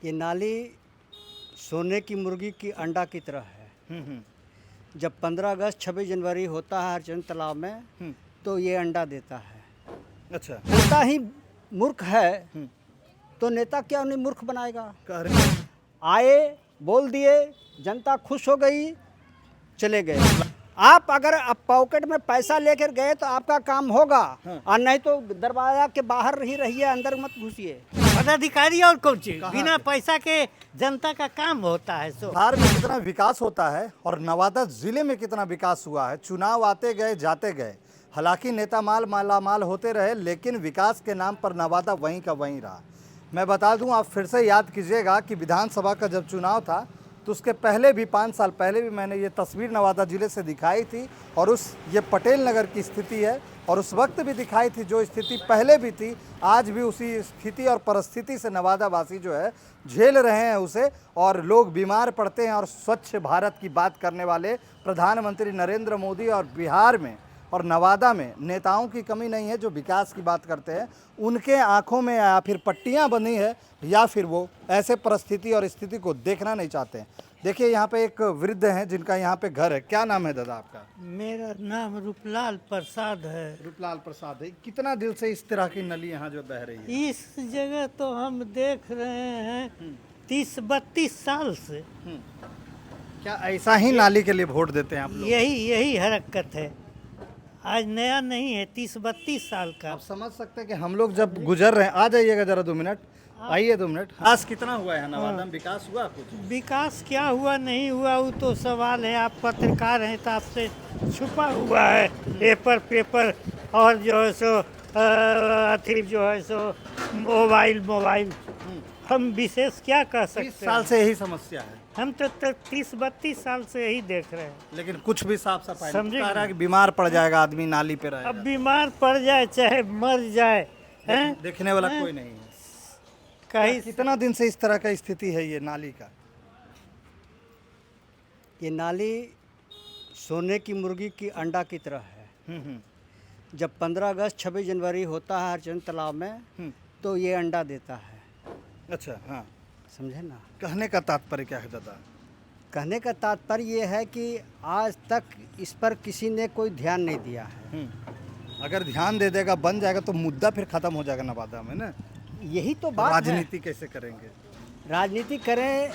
ये नाली सोने की मुर्गी की अंडा की तरह है। जब 15 अगस्त 26 जनवरी होता है हरचंद तालाब में तो ये अंडा देता है। अच्छा। नेता ही मूर्ख है तो नेता क्या उन्हें मूर्ख बनाएगा। कह रहे हैं। आए, बोल दिए, जनता खुश हो गई, चले गए। आप अगर आप पॉकेट में पैसा लेकर गए तो आपका काम होगा। और नहीं तो दरवाजा के बाहर ही रहिए, अंदर मत घुसिए। पदाधिकारी और कौन चीज बिना पैसा के जनता का काम होता है। सो बिहार में कितना विकास होता है और नवादा जिले में कितना विकास हुआ है। चुनाव आते गए जाते गए, हालांकि नेता मालामाल होते रहे, लेकिन विकास के नाम पर नवादा वहीं का वहीं रहा। मैं बता दूं, आप फिर से याद कीजिएगा कि विधानसभा का जब चुनाव था तो उसके पहले भी 5 साल पहले भी मैंने ये तस्वीर नवादा जिले से दिखाई थी और ये पटेल नगर की स्थिति है और उस वक्त भी दिखाई थी। जो स्थिति पहले भी थी, आज भी उसी स्थिति और परिस्थिति से नवादा वासी जो है झेल रहे हैं उसे, और लोग बीमार पड़ते हैं। और स्वच्छ भारत की बात करने वाले प्रधानमंत्री नरेंद्र मोदी और बिहार में और नवादा में नेताओं की कमी नहीं है जो विकास की बात करते हैं। उनके आंखों में या फिर पट्टियां बंधी है या फिर वो ऐसे परिस्थिति और स्थिति को देखना नहीं चाहते हैं। देखिए, यहाँ पे एक वृद्ध हैं जिनका यहाँ पे घर है। क्या नाम है दादा आपका? मेरा नाम रूपलाल प्रसाद है। रूपलाल प्रसाद है। कितना दिल से इस तरह की नली यहाँ जो बह रही है? इस जगह तो हम देख रहे हैं 30-32 साल से। क्या ऐसा ही नाली के लिए वोट देते हैं आप लोग? यही हरकत है, आज नया नहीं है, 30-32 साल का। आप समझ सकते हैं कि हम लोग जब गुजर रहे हैं। आ जाइएगा जरा 2 मिनट, आइए 2 मिनट। आज कितना हुआ है नवादा में? विकास हुआ कुछ? विकास क्या हुआ नहीं हुआ वो तो सवाल है। आप पत्रकार हैं तो आपसे छुपा हुआ है पेपर और जो है सो अथी जो है सो मोबाइल। हम विशेष क्या कह सकते हैं? 30 साल से यही समस्या है। हम तो 30-32 साल से यही देख रहे हैं। लेकिन कुछ भी साफ सफाई समझे कह रहा है कि बीमार पड़ जाएगा आदमी, नाली पे रहेगा। अब बीमार पड़ जाए चाहे मर जाए, हैं? देखने वाला कोई नहीं है। कहीं कितना दिन से इस तरह का स्थिति है ये नाली का? ये नाली सोने की मुर्गी की अंडा की तरह है। जब 15 अगस्त 26 जनवरी होता है हरचंद तालाब में तो ये अंडा देता है। अच्छा, हाँ। समझे ना? कहने का तात्पर्य क्या है दादा? कहने का तात्पर्य ये है कि आज तक इस पर किसी ने कोई ध्यान नहीं दिया है। अगर ध्यान दे देगा, बन जाएगा तो मुद्दा फिर खत्म हो जाएगा नवादा में ना। यही तो बात है। राजनीति कैसे करेंगे? राजनीति करें,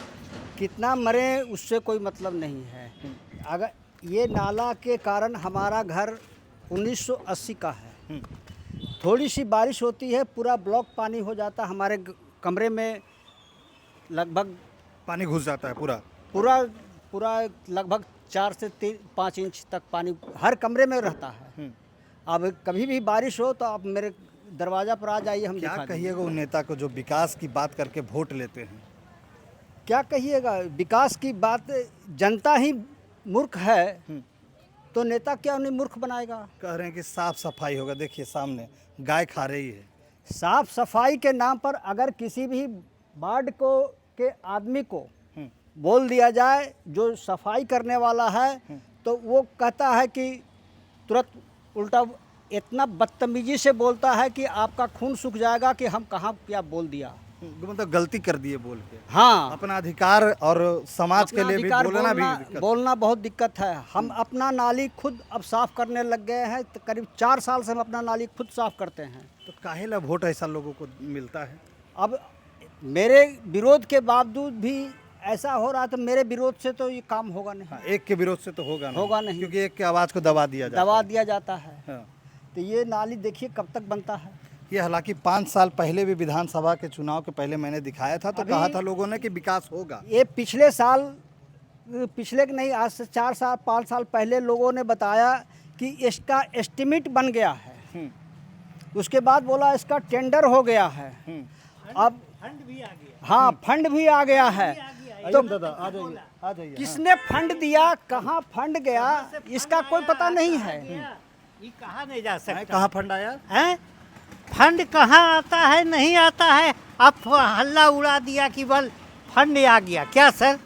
कितना मरे उससे कोई मतलब नहीं है। अगर ये नाला के कारण हमारा घर 1980 का है। थोड़ी सी बारिश होती है पूरा ब्लॉक पानी हो जाता है। हमारे कमरे में लगभग पानी घुस जाता है पूरा लगभग 4 से 5 इंच तक पानी हर कमरे में रहता है। अब कभी भी बारिश हो तो आप मेरे दरवाजा पर आ जाइए, हम क्या दिखा देंगे। कहिएगा उन नेता को जो विकास की बात करके वोट लेते हैं? क्या कहिएगा, विकास की बात, जनता ही मूर्ख है तो नेता क्या उन्हें मूर्ख बनाएगा। कह रहे हैं कि साफ सफाई होगा। देखिए सामने गाय खा रही है। साफ सफाई के नाम पर अगर किसी भी वार्ड के आदमी को बोल दिया जाए जो सफाई करने वाला है तो वो कहता है कि तुरंत उल्टा इतना बदतमीजी से बोलता है कि आपका खून सूख जाएगा कि हम कहाँ क्या बोल दिया। मतलब गलती कर दिए बोल के। हाँ, अपना अधिकार और समाज के लिए भी बोलना बहुत दिक्कत है। हम अपना नाली खुद अब साफ करने लग गए हैं। तो करीब 4 साल से हम अपना नाली खुद साफ करते हैं। तो काहे ला वोट ऐसा लोगों को मिलता है? अब मेरे विरोध के बावजूद भी ऐसा हो रहा है तो मेरे विरोध से तो ये काम होगा नहीं। हाँ, एक के विरोध से तो होगा नहीं क्योंकि एक के आवाज़ को दबा दिया जाता है। हाँ। तो ये नाली देखिए कब तक बनता है। ये हालांकि 5 साल पहले भी विधानसभा के चुनाव के पहले मैंने दिखाया था तो कहा था लोगों ने कि विकास होगा। ये पिछले नहीं, आज से 4 साल 5 साल पहले लोगों ने बताया कि इसका एस्टिमेट बन गया है। उसके बाद बोला इसका टेंडर हो गया है। अब फंड भी आ गया। हाँ, फंड भी आ गया है। तो दादा आ जाइए। किसने फंड दिया, कहाँ फंड गया, इसका कोई पता नहीं है। ये कहा नहीं जा सकता। कहाँ फंड आया है? फंड कहाँ आता है, नहीं आता है। आप हल्ला उड़ा दिया कि बल फंड आ गया। क्या सर,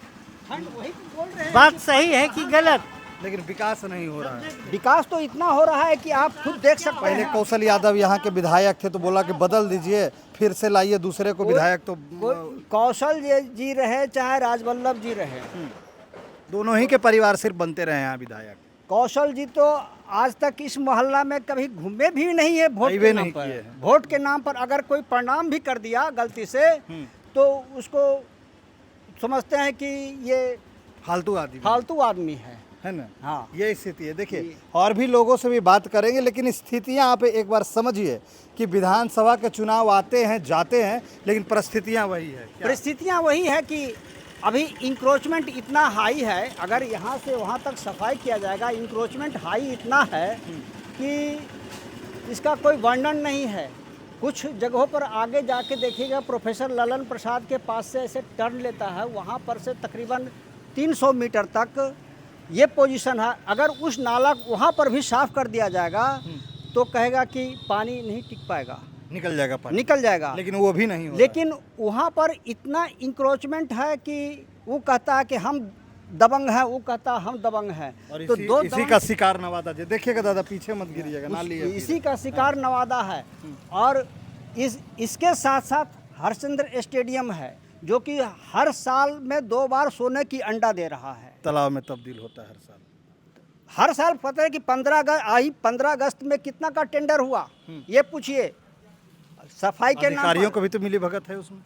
फंड वही बोल रहे हैं। बात सही है कि गलत? लेकिन विकास नहीं हो रहा है। विकास तो इतना हो रहा है कि आप खुद देख सकते पहले हैं। कौशल यादव यहाँ के विधायक थे तो बोला कि बदल दीजिए, फिर से लाइए दूसरे को विधायक, तो कौशल जी रहे चाहे राजवल्लभ जी रहे, दोनों ही के परिवार सिर्फ बनते रहे यहाँ विधायक। कौशल जी तो आज तक इस मोहल्ला में कभी घूमे भी नहीं है वोट आइए के नहीं नाम पर। किए हैं। वोट के नाम पर अगर कोई प्रणाम भी कर दिया गलती से तो उसको समझते हैं कि ये फालतू आदमी फालतू आदमी है ना। हाँ। ये स्थिति है। देखिए और भी लोगों से भी बात करेंगे, लेकिन स्थितियां आप एक बार समझिए कि विधानसभा के चुनाव आते हैं जाते हैं, लेकिन परिस्थितियां वही है। क्या? परिस्थितियाँ वही है कि अभी इंक्रोचमेंट इतना हाई है, अगर यहाँ से वहाँ तक सफाई किया जाएगा, इंक्रोचमेंट हाई इतना है कि इसका कोई वर्णन नहीं है। कुछ जगहों पर आगे जाके देखिएगा, प्रोफेसर ललन प्रसाद के पास से ऐसे टर्न लेता है, वहाँ पर से तकरीबन 300 मीटर तक ये पोजीशन है। अगर उस नाला वहाँ पर भी साफ कर दिया जाएगा तो कहेगा कि पानी नहीं टिक पाएगा, निकल जाएगा पानी, निकल जाएगा, लेकिन वो भी नहीं हो लेकिन वहाँ पर इतना इंक्रोचमेंट है कि वो कहता है कि हम दबंग हैं, वो कहता है हम दबंग हैं। रहा है। तो और इसी का शिकार नवादा जी। देखिएगा दादा, पीछे मत गिरिएगा, ना लिए इसी का शिकार नवादा है। और इसके साथ साथ हरचंद्र स्टेडियम है जो कि हर साल में 2 बार सोने की अंडा दे रहा है। तालाब में तब्दील होता है हर साल। हर साल पता है कि 15 अगस्त में कितना का टेंडर हुआ, ये पूछिए। सफाई के नाम अधिकारियों पर को भी तो मिली भगत है उसमें।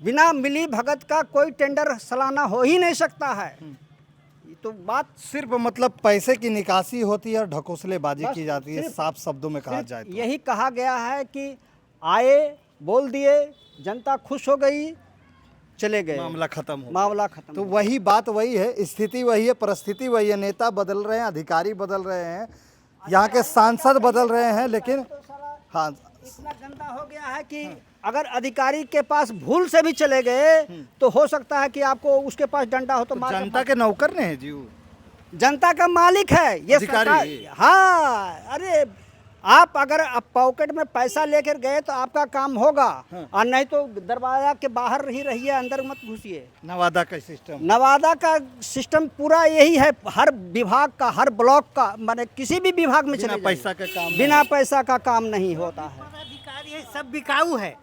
बिना मिली भगत का कोई टेंडर सालाना हो ही नहीं सकता है। ये तो बात सिर्फ मतलब पैसे की निकासी होती है और ढकोसलेबाजी बस की जाती है, सिर्फ- साफ शब्दों में कहा जाए तो। यही कहा गया है कि आए, बोल दिए, जनता खुश हो गई, चले गए, मामला खत्म हो। मामला खत्म। तो वही बात वही है, स्थिति वही है, परिस्थिति वही है। नेता बदल रहे हैं, अधिकारी बदल रहे हैं, यहाँ के सांसद बदल रहे हैं, लेकिन हाँ इतना गंदा हो गया है कि अगर अधिकारी के पास भूल से भी चले गए तो हो सकता है कि आपको उसके पास डंडा हो तो मार के जनता के नौकर ने है जी वो। जनता का मालिक है ये अधिकारी। सरकार। हाँ, अरे आप अगर आप पॉकेट में पैसा लेकर गए तो आपका काम होगा, और नहीं तो दरवाजा के बाहर ही रहिए, अंदर मत घुसिए। नवादा का सिस्टम, नवादा का सिस्टम पूरा यही है। हर विभाग का, हर ब्लॉक का, माने किसी भी विभाग में बिना चले पैसा जाइए, के काम बिना पैसा का काम नहीं होता है। पदाधिकारी है, सब बिकाऊ है,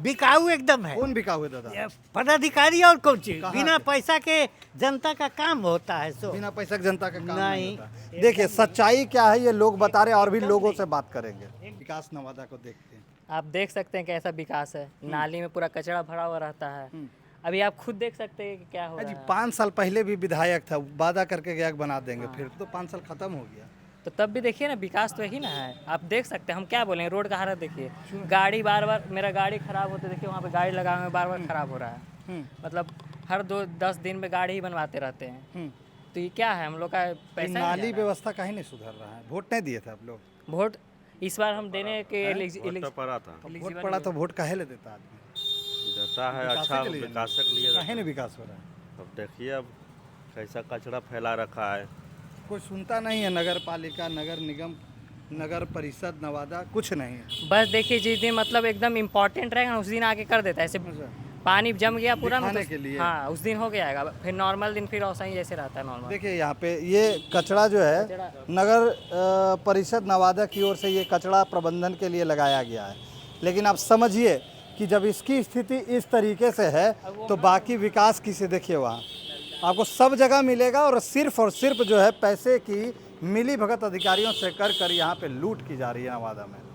बिकाऊ एकदम है। कौन बिका हुए दादा? ये पदाधिकारी और कौन चीज, कहाँ बिना के? पैसा के जनता का काम होता है। सो बिना पैसा के जनता का काम नहीं। होता। देखिए सच्चाई क्या है ये लोग बता रहे हैं, और भी लोगों से बात करेंगे। विकास नवादा को देखते हैं। आप देख सकते हैं कैसा विकास है। नाली में पूरा कचरा भरा हुआ रहता है। अभी आप खुद देख सकते हैं कि क्या हो रहा जी है। 5 साल पहले भी विधायक था, वादा करके गया कि बना देंगे, फिर तो 5 साल खत्म हो गया। तो तब भी देखिए ना, विकास तो यही ना है। आप देख सकते हैं, हम क्या बोलें, रोड का हालत देखिए। गाड़ी बार बार, मेरा गाड़ी खराब होते देखिए, वहाँ पे गाड़ी लगा हुआ है, बार बार खराब हो रहा है। मतलब हर 2-10 दिन में गाड़ी ही बनवाते रहते हैं। तो ये क्या है, हम लोग का ये पैसा नहीं नाली जा रहा है। व्यवस्था काहे नहीं सुधर रहा है? वोट नहीं दिए थे आप लोग? वोट इस बार हम देने के पड़ा था, वोट पड़ा तो वोट काहे ले देता आदमी? देता है विकास अच्छा के लिए विकास के लिए। काहे नहीं विकास हो रहा है? अब देखिए अब कैसा कचरा फैला रखा है। कोई सुनता नहीं है, नगर पालिका, नगर निगम, नगर परिषद नवादा, कुछ नहीं है। बस देखिए, जिस दिन मतलब एकदम इम्पोर्टेंट रहेगा ना, उस दिन आके कर देता है। ऐसे पानी जम गया पूरा ना, दिखाने तो के लिए। हाँ, उस दिन हो गया है। फिर नॉर्मल दिन फिर वैसा ही जैसे रहता है नॉर्मल। देखिए यहाँ पे ये कचरा जो है नगर परिषद नवादा की ओर से ये कचरा प्रबंधन के लिए लगाया गया है, लेकिन आप समझिए कि जब इसकी स्थिति इस तरीके से है तो बाकी विकास किसे? देखिए वहाँ आपको सब जगह मिलेगा, और सिर्फ जो है पैसे की मिली भगत अधिकारियों से कर यहाँ पे लूट की जा रही है नवादा में।